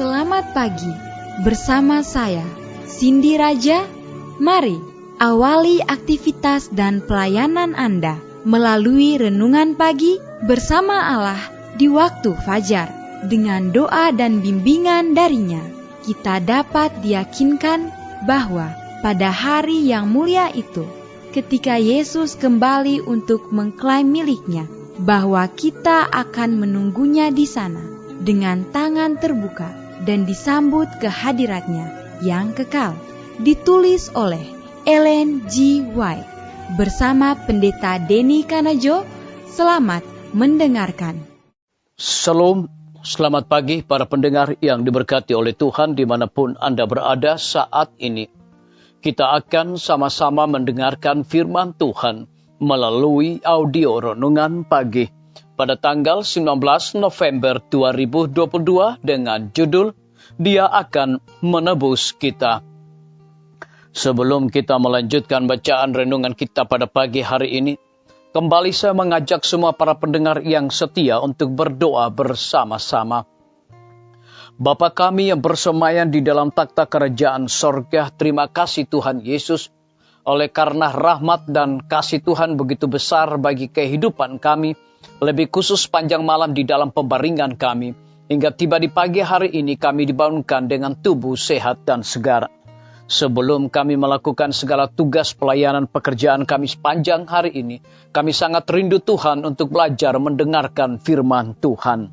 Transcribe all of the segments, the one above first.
Selamat pagi, bersama saya, Cindy Raja. Mari awali aktivitas dan pelayanan Anda melalui renungan pagi bersama Allah di waktu fajar. Dengan doa dan bimbingan darinya, kita dapat diyakinkan bahwa pada hari yang mulia itu, ketika Yesus kembali untuk mengklaim miliknya, bahwa kita akan menunggunya di sana dengan tangan terbuka dan disambut ke hadiratnya yang kekal. Ditulis oleh Ellen G. White bersama Pendeta Denny Kanajo. Selamat mendengarkan. Salam, selamat pagi para pendengar yang diberkati oleh Tuhan dimanapun Anda berada saat ini. Kita akan sama-sama mendengarkan firman Tuhan melalui audio renungan pagi pada tanggal 19 November 2022 dengan judul Dia Akan Menebus Kita. Sebelum kita melanjutkan bacaan renungan kita pada pagi hari ini, kembali saya mengajak semua para pendengar yang setia untuk berdoa bersama-sama. Bapa kami yang bersemayam di dalam takhta kerajaan sorga, terima kasih Tuhan Yesus, oleh karena rahmat dan kasih Tuhan begitu besar bagi kehidupan kami, lebih khusus panjang malam di dalam pembaringan kami, hingga tiba di pagi hari ini kami dibangunkan dengan tubuh sehat dan segar. Sebelum kami melakukan segala tugas pelayanan pekerjaan kami sepanjang hari ini, kami sangat rindu Tuhan untuk belajar mendengarkan firman Tuhan.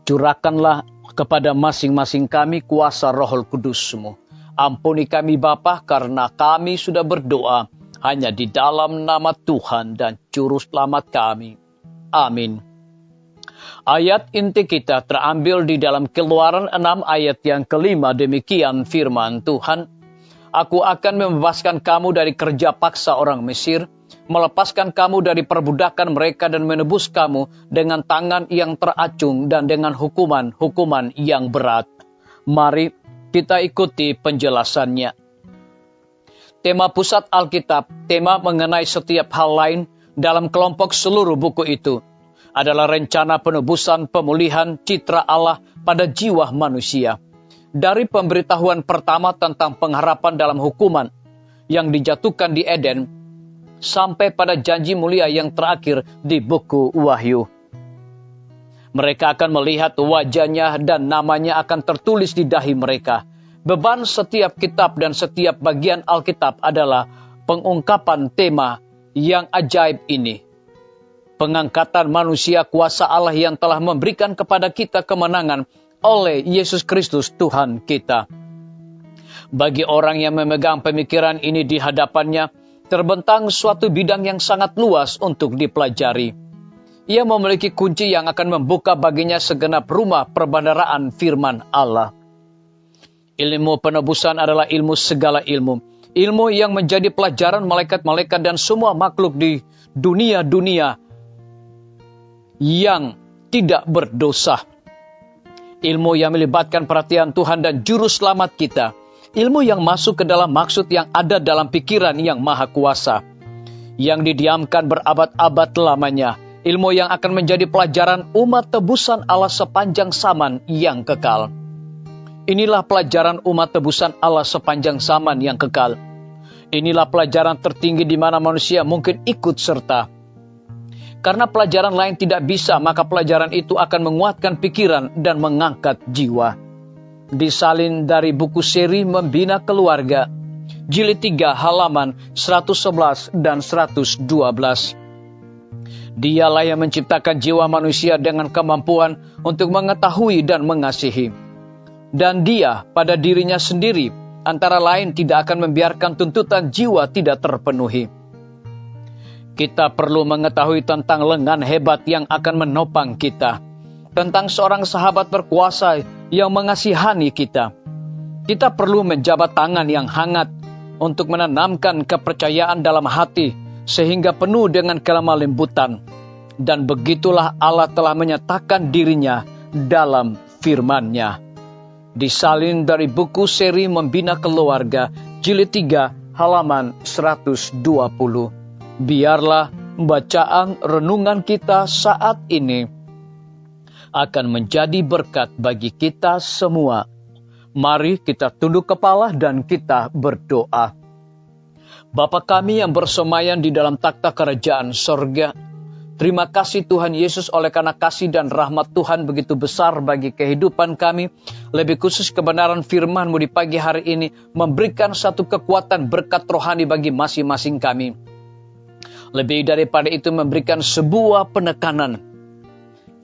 Curahkanlah kepada masing-masing kami kuasa Roh Kudus-Mu. Ampuni kami Bapa, karena kami sudah berdoa hanya di dalam nama Tuhan dan Juru Selamat kami. Amin. Ayat inti kita terambil di dalam Keluaran 6 ayat yang kelima. Demikian firman Tuhan. Aku akan membebaskan kamu dari kerja paksa orang Mesir, melepaskan kamu dari perbudakan mereka dan menebus kamu dengan tangan yang teracung dan dengan hukuman yang berat. Mari kita ikuti penjelasannya. Tema pusat Alkitab, tema mengenai setiap hal lain dalam kelompok seluruh buku itu, adalah rencana penebusan pemulihan citra Allah pada jiwa manusia. Dari pemberitahuan pertama tentang pengharapan dalam hukuman yang dijatuhkan di Eden, sampai pada janji mulia yang terakhir di buku Wahyu. Mereka akan melihat wajahnya dan namanya akan tertulis di dahi mereka. Beban setiap kitab dan setiap bagian Alkitab adalah pengungkapan tema yang ajaib ini. Pengangkatan manusia kuasa Allah yang telah memberikan kepada kita kemenangan oleh Yesus Kristus Tuhan kita. Bagi orang yang memegang pemikiran ini di hadapannya, terbentang suatu bidang yang sangat luas untuk dipelajari. Ia memiliki kunci yang akan membuka baginya segenap rumah perbendaharaan firman Allah. Ilmu penebusan adalah ilmu segala ilmu. Ilmu yang menjadi pelajaran malaikat-malaikat dan semua makhluk di dunia-dunia yang tidak berdosa. Ilmu yang melibatkan perhatian Tuhan dan Juru Selamat kita. Ilmu yang masuk ke dalam maksud yang ada dalam pikiran yang maha kuasa, yang didiamkan berabad-abad lamanya. Ilmu yang akan menjadi pelajaran umat tebusan Allah sepanjang zaman yang kekal. Inilah pelajaran umat tebusan Allah sepanjang zaman yang kekal. Inilah pelajaran tertinggi di mana manusia mungkin ikut serta. Karena pelajaran lain tidak bisa, maka pelajaran itu akan menguatkan pikiran dan mengangkat jiwa. Disalin dari buku seri Membina Keluarga, jilid 3 halaman 111 dan 112. Dialah yang menciptakan jiwa manusia dengan kemampuan untuk mengetahui dan mengasihi. Dan Dia pada dirinya sendiri antara lain tidak akan membiarkan tuntutan jiwa tidak terpenuhi. Kita perlu mengetahui tentang lengan hebat yang akan menopang kita, tentang seorang sahabat berkuasa yang mengasihani kita. Kita perlu menjabat tangan yang hangat untuk menanamkan kepercayaan dalam hati sehingga penuh dengan kelemah lembutan. Dan begitulah Allah telah menyatakan dirinya dalam firman-Nya. Disalin dari buku seri Membina Keluarga, jilid 3 halaman 120. Biarlah bacaan renungan kita saat ini akan menjadi berkat bagi kita semua. Mari kita tunduk kepala dan kita berdoa. Bapa kami yang bersemayam di dalam takhta kerajaan sorga, terima kasih Tuhan Yesus oleh karena kasih dan rahmat Tuhan begitu besar bagi kehidupan kami. Lebih khusus kebenaran firman-Mu di pagi hari ini memberikan satu kekuatan berkat rohani bagi masing-masing kami. Lebih daripada itu memberikan sebuah penekanan.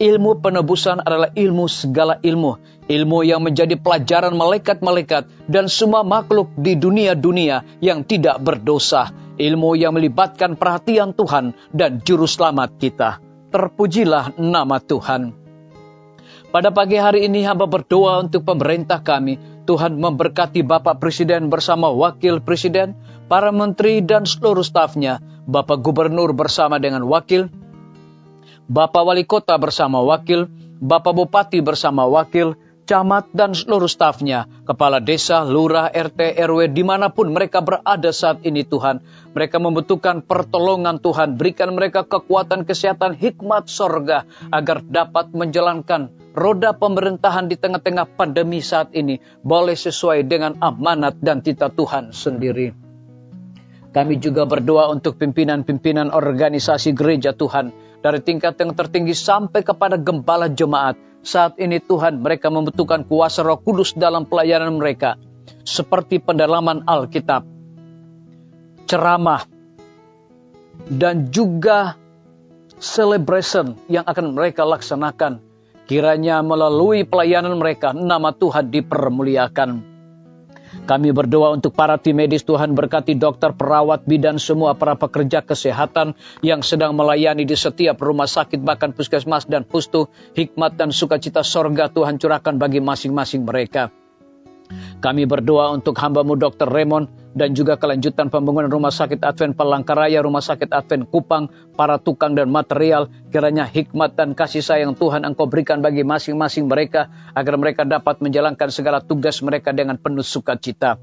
Ilmu penebusan adalah ilmu segala ilmu. Ilmu yang menjadi pelajaran malaikat-malaikat dan semua makhluk di dunia-dunia yang tidak berdosa. Ilmu yang melibatkan perhatian Tuhan dan juru selamat kita. Terpujilah nama Tuhan. Pada pagi hari ini hamba berdoa untuk pemerintah kami. Tuhan memberkati Bapak Presiden bersama Wakil Presiden, para menteri dan seluruh stafnya, Bapak Gubernur bersama dengan wakil, Bapak Wali Kota bersama wakil, Bapak Bupati bersama wakil, camat dan seluruh stafnya, kepala desa, lurah, RT, RW, dimanapun mereka berada saat ini Tuhan. Mereka membutuhkan pertolongan Tuhan, berikan mereka kekuatan, kesehatan, hikmat sorga, agar dapat menjalankan roda pemerintahan di tengah-tengah pandemi saat ini, boleh sesuai dengan amanat dan titah Tuhan sendiri. Kami juga berdoa untuk pimpinan-pimpinan organisasi gereja Tuhan, dari tingkat yang tertinggi sampai kepada gembala jemaat. Saat ini Tuhan, mereka membutuhkan kuasa Roh Kudus dalam pelayanan mereka, seperti pendalaman Alkitab, ceramah, dan juga celebration yang akan mereka laksanakan. Kiranya melalui pelayanan mereka, nama Tuhan dipermuliakan. Kami berdoa untuk para tim medis, Tuhan berkati dokter, perawat, bidan, semua para pekerja kesehatan yang sedang melayani di setiap rumah sakit, bahkan puskesmas dan pustu. Hikmat dan sukacita sorga Tuhan curahkan bagi masing-masing mereka. Kami berdoa untuk hamba-Mu Dr. Raymond dan juga kelanjutan pembangunan Rumah Sakit Advent Palangkaraya, Rumah Sakit Advent Kupang, para tukang dan material. Kiranya hikmat dan kasih sayang Tuhan Engkau berikan bagi masing-masing mereka, agar mereka dapat menjalankan segala tugas mereka dengan penuh sukacita.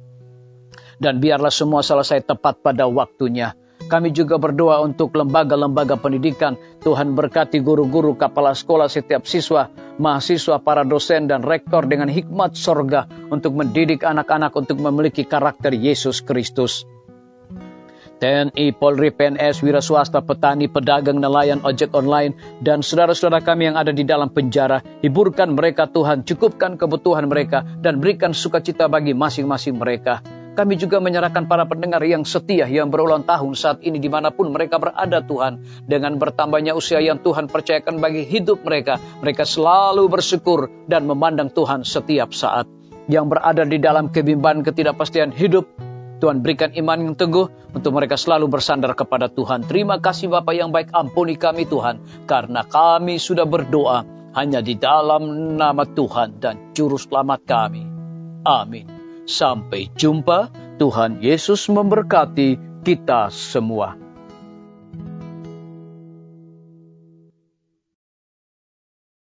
Dan biarlah semua selesai tepat pada waktunya. Kami juga berdoa untuk lembaga-lembaga pendidikan. Tuhan berkati guru-guru, kepala sekolah, setiap siswa, mahasiswa, para dosen dan rektor dengan hikmat sorga untuk mendidik anak-anak untuk memiliki karakter Yesus Kristus. TNI, Polri, PNS, wira swasta, petani, pedagang, nelayan, ojek online, dan saudara-saudara kami yang ada di dalam penjara. Hiburkan mereka Tuhan, cukupkan kebutuhan mereka, dan berikan sukacita bagi masing-masing mereka. Kami juga menyerahkan para pendengar yang setia yang berulang tahun saat ini dimanapun mereka berada Tuhan. Dengan bertambahnya usia yang Tuhan percayakan bagi hidup mereka, mereka selalu bersyukur dan memandang Tuhan setiap saat. Yang berada di dalam kebimbangan ketidakpastian hidup, Tuhan berikan iman yang teguh untuk mereka selalu bersandar kepada Tuhan. Terima kasih Bapa yang baik, ampuni kami Tuhan, karena kami sudah berdoa hanya di dalam nama Tuhan dan Juru Selamat kami. Amin. Sampai jumpa, Tuhan Yesus memberkati kita semua.